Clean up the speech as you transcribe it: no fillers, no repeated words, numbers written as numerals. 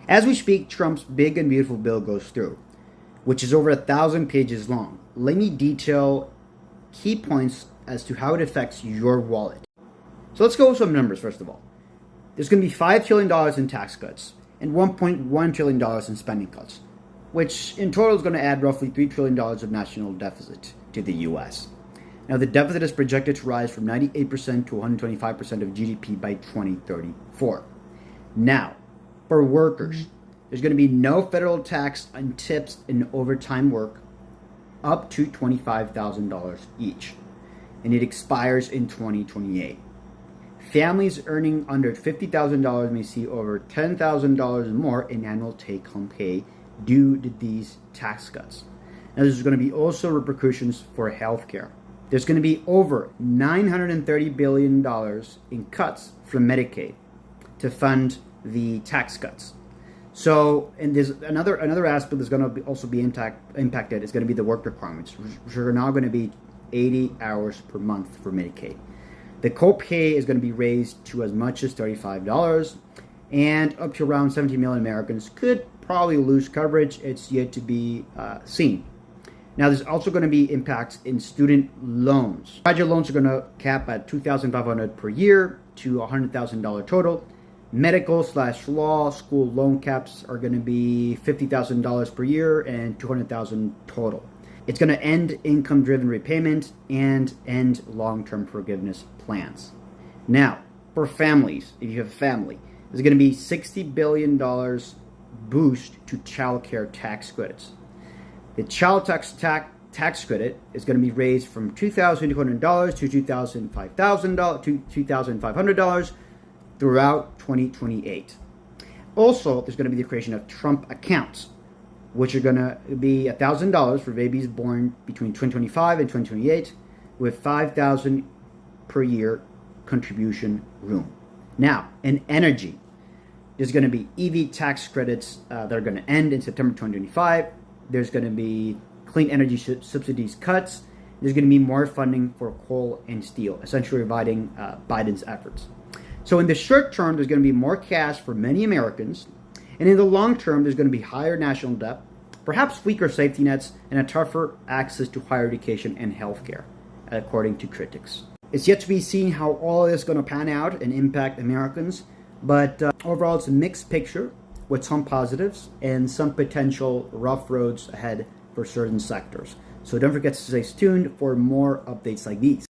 As we speak, Trump's big and beautiful bill goes through, which is over 1,000 pages long. Let me detail key points as to how it affects your wallet. So let's go with some numbers first of all. There's going to be $5 trillion in tax cuts and $1.1 trillion in spending cuts, which in total is going to add roughly $3 trillion of national deficit to the U.S. Now, the deficit is projected to rise from 98% to 125% of GDP by 2034. Now, for workers, there's going to be no federal tax on tips and overtime work up to $25,000 each, and it expires in 2028. Families earning under $50,000 may see over $10,000 more in annual take-home pay due to these tax cuts. Now, there's going to be also repercussions for healthcare. There's going to be over $930 billion in cuts from Medicaid to fund the tax cuts. So, and there's another aspect that's going to also be impacted is going to be the work requirements, which are now going to be 80 hours per month for Medicaid. The copay is going to be raised to as much as $35, and up to around 17 million Americans could probably lose coverage. It's yet to be seen. Now, there's also going to be impacts in student loans. Graduate loans are going to cap at $2,500 per year to $100,000 total. Medical/law school loan caps are going to be $50,000 per year and $200,000 total. It's going to end income-driven repayment and end long-term forgiveness plans. Now, for families, if you have a family, there's going to be $60 billion boost to child care tax credits. The child tax credit is going to be raised from $2,200 to $2,500 throughout 2028. Also, there's going to be the creation of Trump accounts, which are going to be $1,000 for babies born between 2025 and 2028, with $5,000 per year contribution room. Now, in energy, there's going to be EV tax credits that are going to end in September 2025. There's going to be clean energy subsidies cuts. There's going to be more funding for coal and steel, essentially reviving Biden's efforts. So in the short term, there's going to be more cash for many Americans. And in the long term, there's going to be higher national debt, perhaps weaker safety nets, and a tougher access to higher education and healthcare, according to critics. It's yet to be seen how all this is going to pan out and impact Americans. But overall, it's a mixed picture with some positives and some potential rough roads ahead for certain sectors. So don't forget to stay tuned for more updates like these.